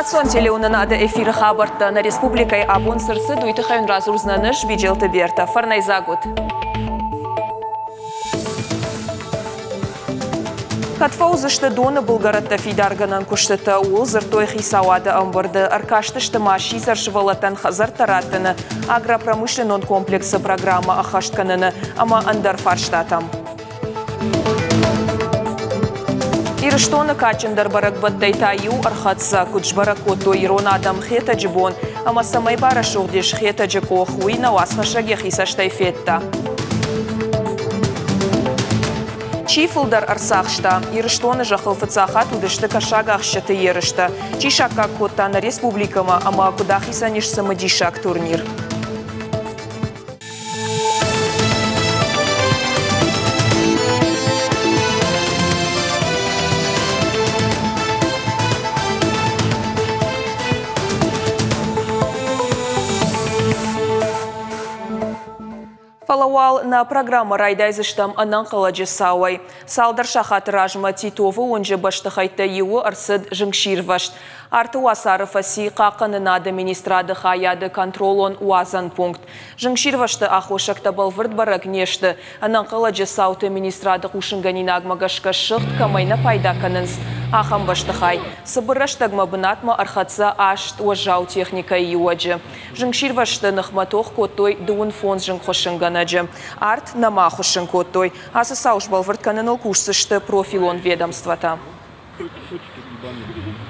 Информацион телеунын ады эфирі хабарты на республикай абон сырсы дуйты хайын разурзнаныш бюджеты берта. Фарнай загуд. Катфаузышты доны Булгаратта фидарганан куштыта уыл зыртой хисауады амбырды. Аркаштышты маши заршывалатан хазар тараттыны агропромышленон комплексы программа ахаштканыны ама андар фарштатам. Ирыштоны качындар барак баттайтаю архатса кучбаракото иронадам хета джибон, ама самай бара шугдиш хета джекохуи на васхашаге хисаштай фетта. Чифылдар арсахшта, ирыштоны жахылфыцахат удышты кашагах шыты ерышта. Чишака коттаны республикама, ама кудахисаниш самадишак турнир. Фалауал на программа райдайзыштам анан каладжы сауай. Салдар шахат ражма Титовы онжы баштыхайта еуі арсыд жыңширвашт. Арты уасары фаси қақынынады министрады хаяды контролон уазан пункт. Жыңширвашты ахошакта балвырд барак нешті. Анан каладжы сауты министрады қушынганин агмагашка шықт камайна пайда канынс. Ахам баштыхай. Сыбыраштагма бынатма архатса ашт уажау техника еуаджы. Жыңширвашты нахматох котой дуын фон жыңхошынганы. Арт намахушын коттой. Асы сауш балвырд каныныл курсышты профилон ведомствата.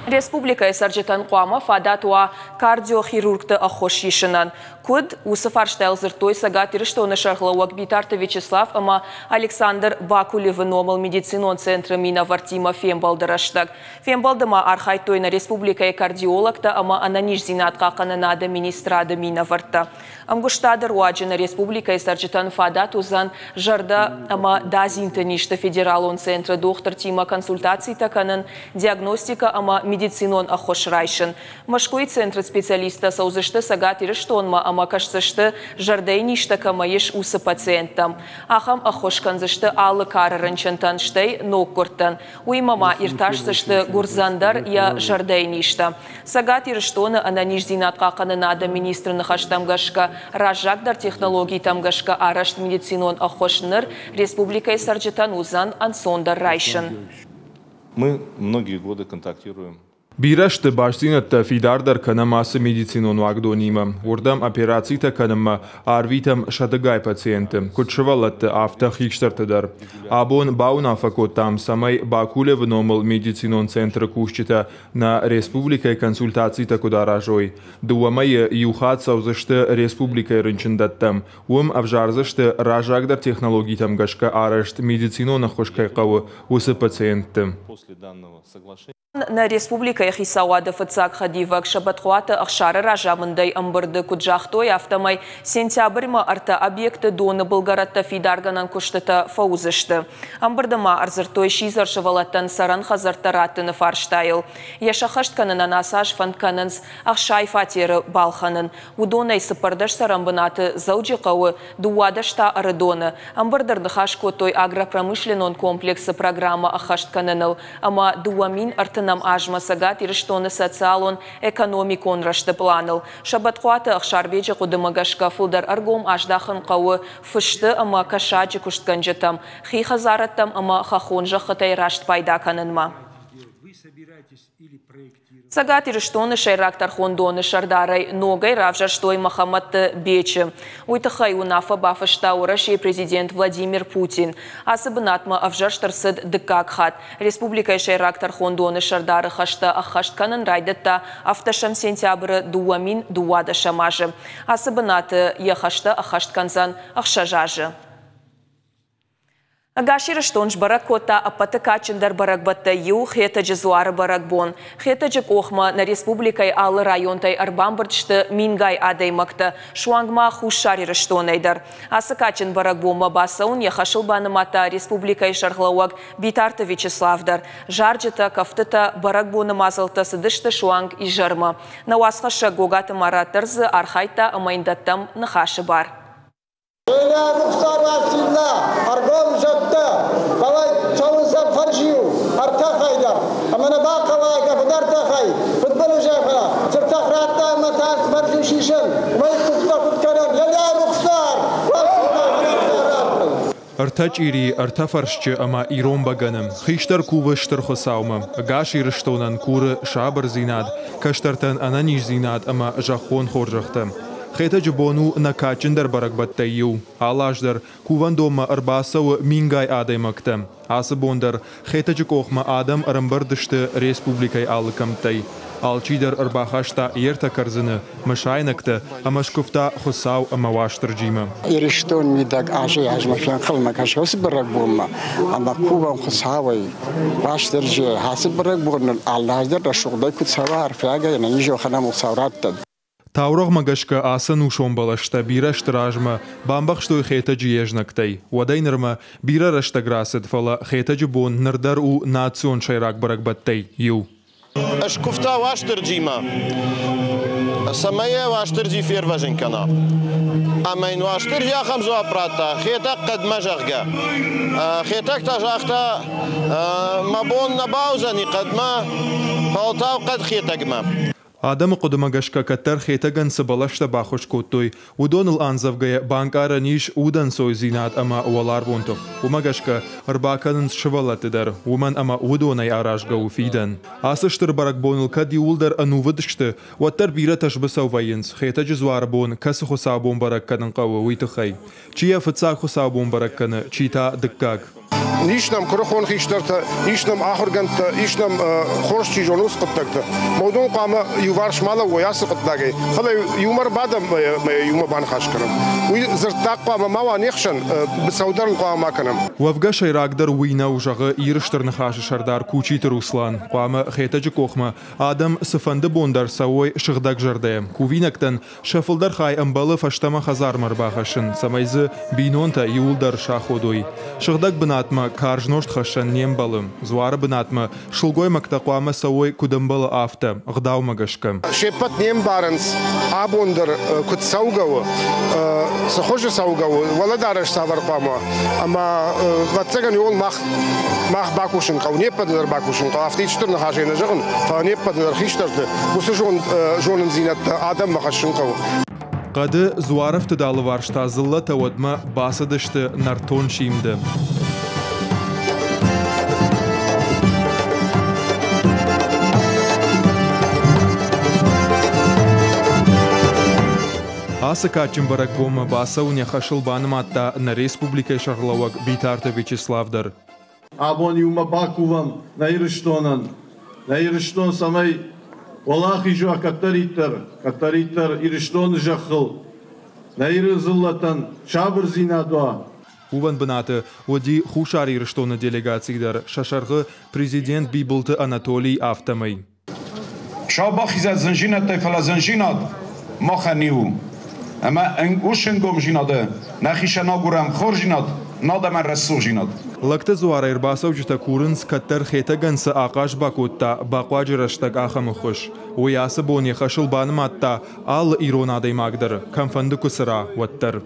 Республика саржетан қуама фадатуа кардиохирургты ахошишынан. Куд усыфарштайл зыртой сагат ирыштоны шархлауак битарты Вячеслав, ама Александр Бакулевы номал медицинон центры мина вартима фембалдараштаг. Фембалдыма архайтойна республика кардиологта, ама ананиш зинатка кананада министрада мина варта. Амгуштадыр уаджина республика саржетан фадат узан жарда, ама дазинты ништа федералон центра доктор тима консультаций таканын диагностика, ама медицинон ахошрайшын. Машкуй центр специалиста саузышты сагат ирыштонма, ама кашсышты жардей ништа камаеш усы пациентам. Ахам ахошканзышты алы карырынчынтан штей ноккуртан. Уймама ирташсышты гурзандар я жардей ништа. Сагат ирыштоны ананиш зинатка канынада министрны хаштамгашка ражакдар технологий тамгашка арашт медицинон ахошныр республикой сарджетан узан ансондар райшын. Мы многие годы контактируем. Бирашты башзинатта фидардар канамасы медицинон вагдонима. Урдам операцита канама арвитам шадыгай пациенты. Кутшевалатты авта хикштартадар. Абон баунафакотам самай Бакулев номал медицинон центр кушчита на республикой консультацита кударажой. Дуамай юхат саузышты республикой рынчындаттам. Ум авжарзышты ражагдар технологитам гашка арашт медицинона хошкайкавы усы пациенты. После данного соглашения На республика Хисауады фыцак хадивак шабатхуаты ахшары ражамындай амбырды куджахтой автомай сентябрьма арта объекты доны Булгаратта фидарганан куштыта фаузышты. Амбырдыма арзыртой шизар шывалаттан саран хазартаратыны фарштайыл. Яшахаштканын анасаш фантканынс ахшай фатері балханын. Удонай сыпардаш сарамбынаты зауджиқауы дуадашта арыдоны. Амбырдырды хашкотой агропромышленон комплексы программа ахаштканыныл. Ама дуамин арты нам ажма сагат ирыштоны социалон экономикон рашты планыл. Шабатхуаты ахшарбеджи кудымагашка фулдар аргом аждахын қауы фышты ама кашаджи куштканжетам. Хи хазараттам ама хахонжа хытай рашт пайда канынма. Сагат ирыштоны шайрактар хондоны шардарай ногай равжаштой Махамад Бечи. Уйтахай унафа бафышта урашей президент Владимир Путин. Асыбынатма авжаштарсыд дыкакхат. Республика шайрактар хондоны шардары хашта ахаштканын райдатта автошам сентябры дуамин дуада шамажы. Асыбынаты яхашта ахаштканзан ахшажажы. Агаширыштонж барак кота апаты качындар барак батта ю хета жезуары барак бон. Хета жек охма на республикай алы районтай арбамбырчты мингай адаймакта шуангма хушарирыштонайдар. Асы качын барак бома басаун яхашыл банымата республикай шархлауак битарты Вячеславдар. Жарджыта кафтыта барак боны мазылты сыдышты шуанг и жарма. На уасхаша гогаты маратырзы архайта амайндаттам нахашы бар. Арта хайдар, амана бақалай, кафадар тахай, футбол уже Taçiri artafarşçı ama İron baganım. Xiştar kuvıştır xosavma. Gaşi rıştonan kuru şabır zinad. Kaştartan ananiş zinad ama jaxon xorjaxtam. Xeta jibonu nakaçindar barakbattayu. Alaşdar kuvandoma arbasav mingay adaymaktam. Asabondar xeta jikoxma adam arambardıştı respublikay alkamtay. Alçidar arbaxaşta yerta karzını, maşaynakta, amaşkufta xusav amawaştırcima. İrişton midak aşay hajmaşan kılmak aşası bırak bulma. Ama kuvan xusavay baştırcı hası bırak bulma. Allah'dır da şuğday kutsava harfiyaga yani joxanam usavrattad. Tavrog magashka asan ushombalashta bira shtrajma bambakshto xeta jiyejnaktay. Wadaynarma bira rashta grasad fala xeta jibon nardar u nazion shayrak barakbattay. Yu. اشکفتا واشترجیما سمایه واشترجی فیر وجن کنا اما این واشترجی خمس و پراتا خیتا قد مجاقه خیتا تجاقتا مبون نباوزنی قد ما فالتاو قد خیتا گما Adam qudumagashka katar xetagan sabalashta baxoshkotoy udonul anzavgaya bankara nish udan soy zinat ama walar vonto umagashka arbakanın shvalatidar uman ama udonay arashga ufidan asishtir barakbonul kadi uldar anuvadishte watar bira tashbasaw vayins xeta jizwarbon kas khosabon barakkan qawa witxay chiya fatsa khosabon barakkan chita dikkak Nişnam kırıkon xiştarta, nişnam ahırganta, nişnam xorşçi jonus qıttakta. Mawdun qama yuvar şmala oyası qıttagı. Xala yumar badam yuma ban xaşkırım. Uy zırtaq qama mawa nexşan bisawdarn qama kanam. Wavga shayragdar wina ujağı irishtirni xaşı shardar kuchit Ruslan. Qama xetaji qoxma adam sıfandı bondar sawoy şıgdak jardayam. Kuvinaktan şafıldar xay ambalı faştama xazar marbaxaşın. Samayzı binonta yuldar şaxodoy. Şıgdak binatma karjnosht xashan nembalım. Zwara binatma shulgoy maktaqwama sawoy kudambala afta. Gdaw magashkam. Şepat nem barans abondar kutsawgaw. Saxoş sawgaw. Wala darash savar qama. Ama vatsagan yol mach bakuşun qaw nepadar bakuşun qaw afti çtırna xajena jığın. Fa nepadar xiştardı. Bu jonun zinat adam maxşun qaw. Qadı zwarafta dalı varşta zılla tawadma basadıştı narton şimdi. Asakaçın barak bomba basaunya xaşılbanım hatta na Respublika Şarlavak Bitarta Vyacheslav-dar. Abon yuma bakuvam na irishton samay wallahi jo kataritar irishton jakhil na irzillatan shabr zinadwa Uvan binatı vadi xushari irishtona delegatsiydar şaşargı prezident Bibultı Anatoliy Avtamay. Şabaxizat zinjinat tayfala zinjinat maxaniu. Ama uşengom jinadı naxişana guram xorjinat nadaman rassujinat. Laqta zwara irbasavjta kurins katar xetagansa aqash bakutta baqwajirashtag axamuxush. Uyası boni xaşılbanım hatta al ironaday magdar kamfandı kusra wattar.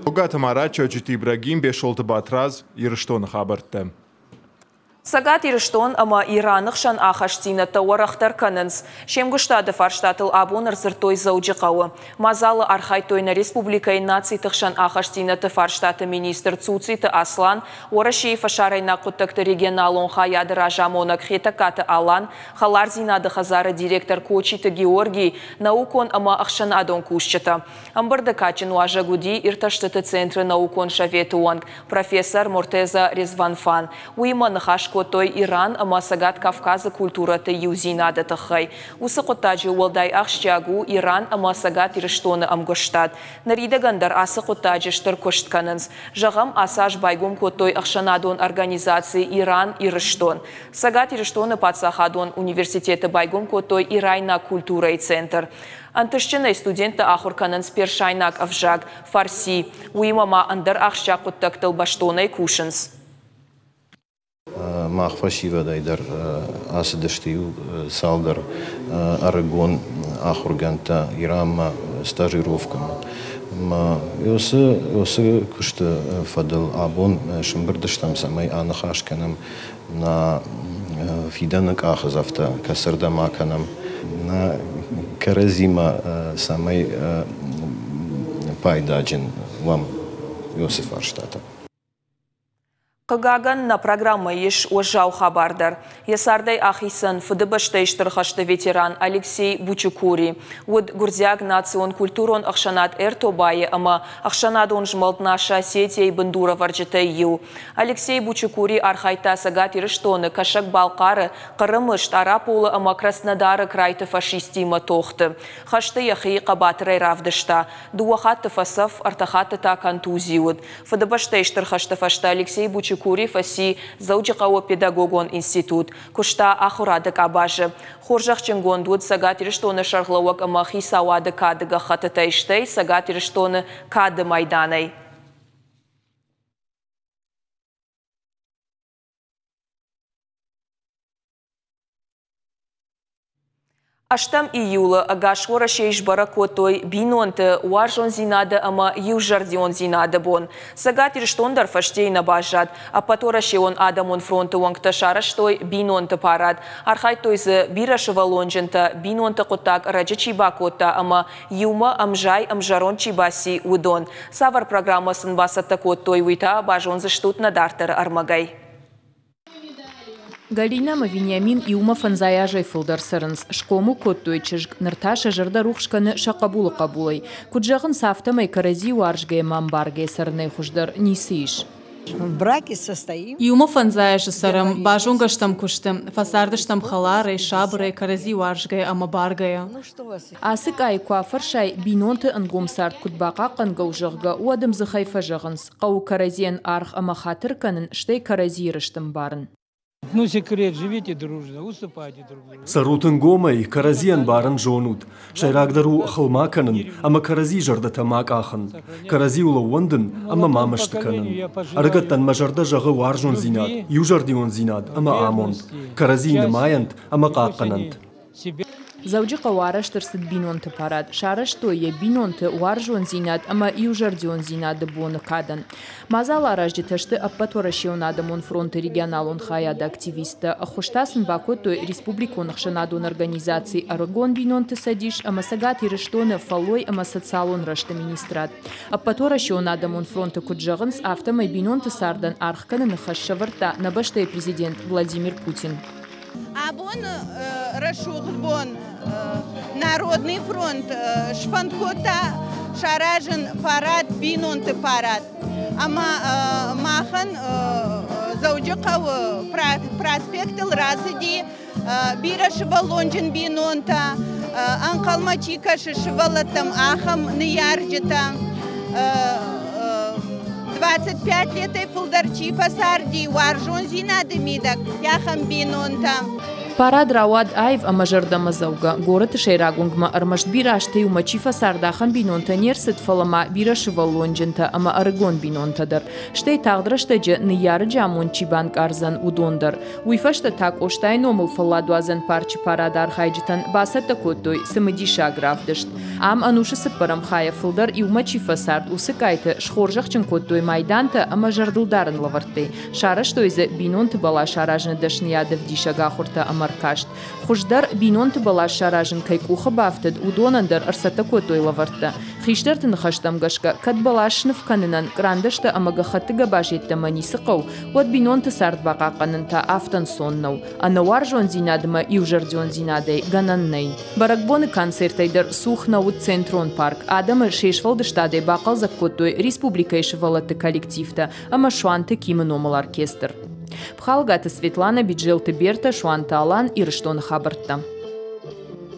Ugatmara çöjit İbrahim beşoltı batraz irishtona xabarttam. Sagat irishton ama İranıq şan axaştinata waraqtar kanans. Şemguştadı farştatıl abon arzırtoy zawjiqağı. Mazalı arxaytoyna Respublikay nacitıq şan axaştinata farştatı minister Tsutsita Aslan, Oraşiy faşarayna quttakta regionalon xayadı rajamonak xetakatı alan, xalar zinadı xazara direktor Koçita Georgi, naukon ama axşan adon kuşçata. Ambarda kaçın vaja gudi irtaştatı centrı naukon şavetuang, profesor Morteza Rezvanfan. Uyman xaş Kotoy Иран ама Сагат Кавказа культурата юзинада тахай. Усы қоттажы уалдай ақшчагу Иран ама Сагат ирыштоны амгоштад. Нарида гандар асы қоттажы штыр коштканынс. Жағам асаж байгум Котой ақшанадон организации Иран ирыштон. Сагат ирыштоны патсахадон университеті байгум Котой Ирайна культурай центр. Антышчыны студенті ахурканынс першайнак авжаг фарси. Уимама андар ақшча қоттактыл баштонай кушынс. Махфаши вадайдар асдыштию салдар арагон ахурганта Ирама стажировкам. Yosu kuştu fadıl abon şımbırdıştam samay anıxaşkanım na fidanık ahızafta kasırda makanım na karazima samay paydacın vam Yosif Arştata. Қығаган на программа еш ожау хабардар. Ясардай ахисан фыдыбаштайштырхашты ветеран Алексей Бучукури. Уд Гурзяг национ культурон ахшанат эртобайы, ама ахшанадон жмалтнаша сетей бандура варджетай ю. Алексей Бучукури архайта сагат ирыштоны кашак балқары қырымышт арапулы ама Краснодары крайты фашистима тоқты. Хашты яхи қабатырай равдышта. Дуахатты фасаф артахатты та контузиуд. Фыдыбаштайштырхашты фашта Алексей Бучукури Кури фаси заучикао педагогон институт. Кушта ахурадык абажы. Хоржах ченгондуд сагат ириштоны шарглауак амахи сауады кадыга хатытайштай сагат ириштоны кады майданай. Аштам июла агашвора шейш баракотой бинонты уаржон зинады ама южардион зинады бон. Сагат ириштондар фаштей набажат, а патора шеон адамон фронты уангта шараштой бинонты парад. Архай тойзы бирашыва лонжента бинонты котак раджачи бакота ама юма амжай амжарон чибаси удон. Савар программасын басатта коттой уйта бажонзы штут надартыр армагай. Галина Вениамин иума фанзаяжай фылдар сырынс. Шкому коттуй чыжг. Нырташа жырда рухшканы шақабулы қабулай. Куджағын сафтамай карази уаржгай мамбаргай сырнай хуждар нисиш. В браке состоим. Иума фанзаяжа сырым. Бажунгаштам куштым. Фасардыштам халарай, шабрай, карази уаржгай амабаргая. Асык айкуа фаршай бинонты ангомсарт кудбаqa қангаужығға уадым зыхай фажығынс. Қау каразиен арх амахатыр канын штай карази рыштым барын. Ну, секрет, живите дружно, уступайте друг другу. Сарутын гомай, каразиан барын жонут. Шайрагдару хылмаканын, ама карази жарда тамак ахын. Карази ула уандын, ама мамаштыканын. Аргаттан мажарда жағы уаржон зинат, южардион зинат, ама амонд. Карази намаянт, ама қаққанант. Заужи қауараштырсыд бинонты парад. Шараштойе бинонты уаржон зинат, ама южардион зинады боны кадан. Мазал араждиташты аппатуарашион адамон фронты регионалон хаяда активисты. Хуштасын бакотой республикон хшанадон организации Арагон бинонты садиш, ама сагат ирыштоны фалой, ама социалон рашты министрат. Аппатуарашион адамон фронты куджағынс автомай бинонты сардан архканы нахашшаварта набаштай президент Владимир Путин. Абон Рашухбон Народный фронт Шфанкота Шаражен парад бинонты парад. Ама махан заудикав проспектил разыди бирашива лонжен бинонта анкалмачика шишивалатам ахам ниярджита 25 лет фулдарчи фасарди варжон зинады мидак яхам бинонта. Парад равад айв амажарда мазауга. Город шейрагунгма армашт бирашты умачи фасардахан бинонта нерсет фалама бирашыва лонжента ама арагон бинонтадар. Штей тағдырыштаджы ниярыджа амончи банк арзан удондар. Уйфашта так оштай номыл фалладуазан парчи парад архайджитан басата коттой самадиша графдышт. Ам анушы сыппарам хая фылдар и умачи фасард усыкайты шхоржахчын коттой майданта ама жардылдарын лаварты. Шараштойзы бинонты бала шаражны дашниядов дишага хурта ама маркашт. Хуждар бинонты бала шаражын кайкуха бафтад удонандар арсата котой лаварта. Хиштартын хаштам гашка кад балашнов канынан крандашта амагахатыга бажетта манисықау. Вот бинонты сард баqa канынта афтан соннау. Анауар жон зинадыма южардион зинадай гананнай. Баракбоны концертайдар сухнауд центрон парк. Адамы шешвалдыштадай бақал за котой республика ешевалаты коллективта. Ама шуанты кимы номал оркестр. Пхалгата Светлана Биджелты Берта Шуанта Алан и Рыштон Хабартта.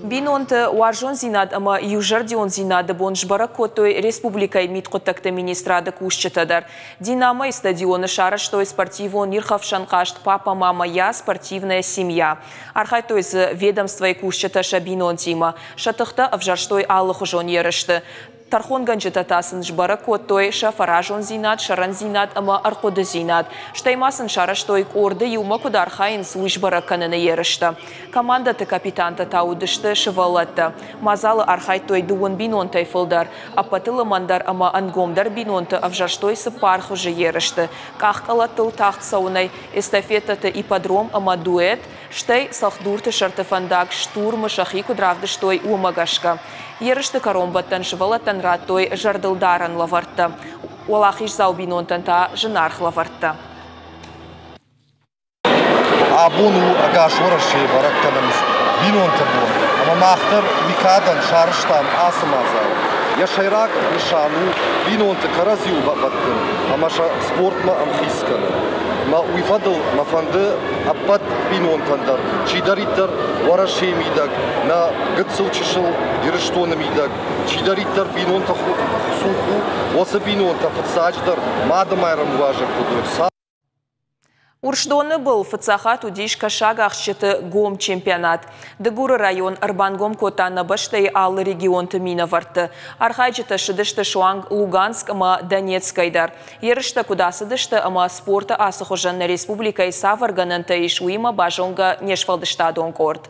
Бинонты уаржон зинад ама южардион зинады бонж баракотой республикай миткотакты министрады кушчатадар. Динамо и стадионы шараштой спортивон нирхавшанкашт папа, мама, я, спортивная семья. Архайтойз ведомство и кушчаташа бинон тима. Шатыхта авжарштой аллаху жон ерышты. Тархон ганчататасын жбаракотой шафаражон зинат, шаран зинат, ама аркоды зинат. Штаймасын шараштой корды юма кудархайын суишбараканына ерышты. Командаты капитанта таудышты шывалатты. Мазалы архайтой дуын бинонтай фылдар. Апатылы мандар ама ангомдар бинонты авжарштой сыпархы же ерышты. Кахкалатыл тахт саунай эстафетаты ипподром ама дуэт. Штай салхдурты шартыфандак штурмы шахи кудравдыштой умагашка. Ерышты коромбаттан шывалаттан раттой жардылдаран лавартты. Олахиш заубинонтан та жынарх лавартты. абону агашвораши баракканамыз бинонтабу ама махтар викадан шарыштам асымазал яшайрак нишану бинонты каразиу баттын ама спортма амхисканы ма уйфадыл мафанды аппат бинонтандар чидариттар вараши мидаг на гыцылчышыл ирыштоны мидаг чидариттар бинонта суху осы бинонта фыцачдар мадымайрам важа кудыр. Уршдоны был фыцаха тудиш кашаг ахчеты гом чемпионат. Дегуры район Арбангом котана баштай аллы регион тымина варты. Архайчета шыдышты Шуанг Луганск ама Донецкайдар. Ерышта кудасыдышты ама спорта асыхожанна республикай саваргананта ишуима бажонга нешвалдышта донкорд.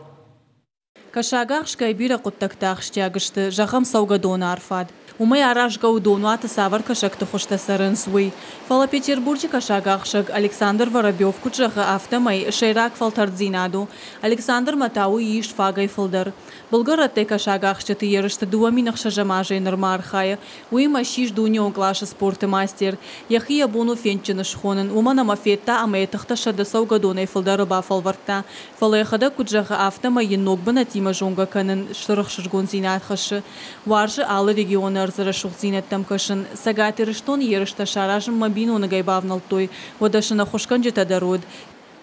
Кашагах шкайбира куттактах штягышты, жахам саугадона арфад. Умай аражга удонуата савар кашакты хошта сарынсуй. Фала Петербурге кашагахшаг Александр Воробьев кучаха автомай шейрак фалтардзинаду. Александр Матауи иш фагай фалдар. Bulgaratay кашагахшчаты ерышты дуаминах шажамажай нормархая. Уима шиш дунион клаша спорты мастер. Яхия бону фенчины шхонын. Умана мафетта амаятахта шада саугадонай фалдары бафалварта. Фала яхада кучаха автомай еногбана тима жонга канын штырахшыжгон зинатхашы. Варжы алы регионы Зарашух зинеттам кашын. Сагатырыштон ерышта шаражым мабину нагайбавнал той. Водашына хошкан жета дарод.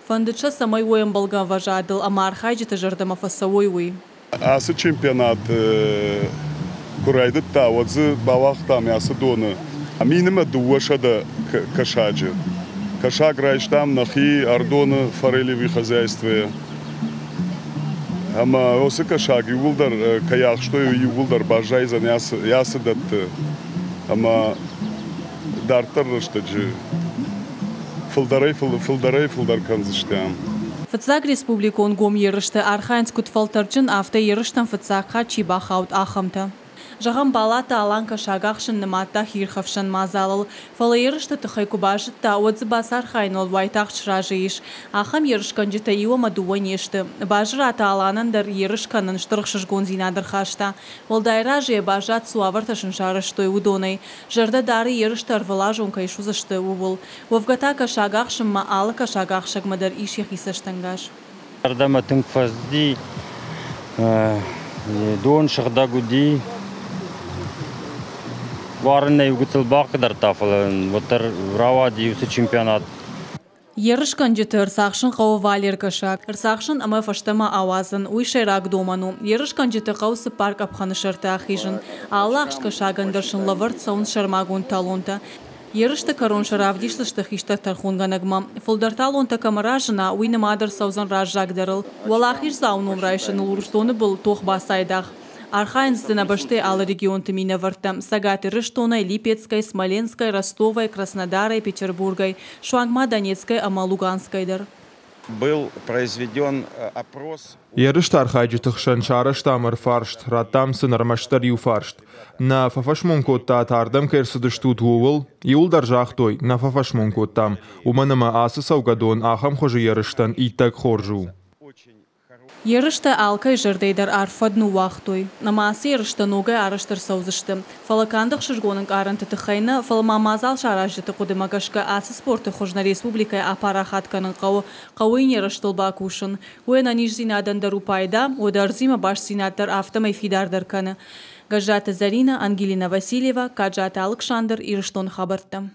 Фандыча самай уем болган важадыл, ама архайджета жардама фасавой уй. Асы чемпионат курайды та, отзы бавах там ясы доны. Аминима дуашада кашаджи. Кашаг райштам нахи ардоны форелеви хозяйстве. Ама осы кашаг югулдар каях, что югулдар бажайзан ясы датты. Ама дартар раштаджи. Фылдар канзыштам. Фыцак республикон гом ерышты Архангельскут фалтарджин авто ерыштан фыцакха чибахаут ахамта. Жағам балата алан кашагахшын ныматта хирхавшын мазалыл. Фала ерышты тұхай кубажытта отзы басар хайнол вайтақ шыражы иш. Ахам ерышкан жыта иуама дуан ешті. Бажыр ата аланандар ерышканын штырықшыжгон зинадыр хашта. Олдайра же бажат суаварташын шарыштой удонай. Жырда дары ерышты арвала жонкай шузышты увыл. Вовгата кашагахшын ма алы кашагахшагмадар иш ехисаштангаш. Ардама тыңкфазди, дон шықдагуди, Варына югыцыл бақыдар тафылын, ватар рава диюсы чемпионат. Ерышкан жыты ырсақшын қауы валер кашак. Ырсақшын ама фаштама авазын, уйшайрак доману. Ерышкан жыты қаусы парк апханы шырты ахижын. Аллахш кашагандыршын лавырт саун шармагун талонта. Ерышты корон шаравдишты штахиштар тархунганагма. Фулдар талонта камаражына уйным адыр саузан разжагдырыл. Валахиш заунум райшын улурштоны был тоқ басайдах. Архангельская башты алы регион тымина варта. Сагаты Рыштоной, Липецкой, Смоленской, Ростовой, Краснодарой, Петербургой, Шуангма, Донецкой, ама Луганскайдар. Был произведен опрос. Ерышт архайджитых шанчарыштам арфаршт, раттам сынармаштар юфаршт. На фафашмонкотта тардам керсыдыштут гуыл, юлдар жахтой на фафашмонкоттам. Уманыма асы саугадон ахам хожы ерыштан иттак хоржу. Ерышты алкай жырдайдар арфадну вахтой. Намасы ерышты ногай арыштыр саузышты. Фалакандық шыргонын арынты тұхайны фалмамазал шаражыты қудымагашка асы спорты хожна республикай апарахатканын қауын ерыштыл бакушын. Уэна ниш зинадандар упайда, ударзима баш зинаддар автомай фидардар каны. Гажата Зарина, Ангелина Васильева, Каджата Александр, Ирыштон хабарта.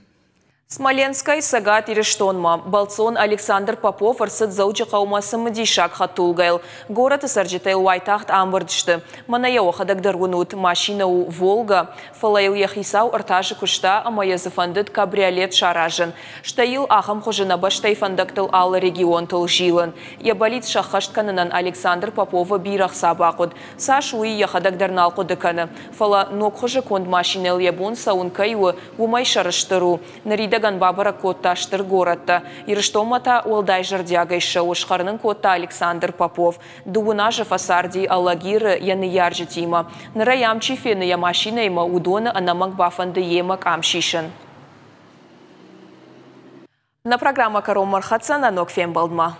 Смоленскай сагат Ириштонма. Балцон Александр Попов арсыд заучы қаумасы мдишак хатулгайл. Город саржитайл вайтахт амбардышты. Манaya охадагдar гунут машина у Волга. Фалайл яхисау артажы кушта, ама языфандыд кабриолет шаражын. Штаил ахам хожына баштай фандактыл алы регион тыл жилын. Ябалит шахаштканынан Александр Попова бирах сабақуд. Саш уи яхадагдar налқудыканы. Фала нок хожы конд машинел ябун саункайуы умай шарыштыру. Нарида Бабара котташтыр горатта. Ирыштомата олдай жардягайшы ошқарының котта Александр Попов. Дугуна же фасарди аллагиры яны яржитима. Нара ямчи фены я машина има удона анамак бафанды емак амшишын. На программа Каром Мархатса на ног фем балдма.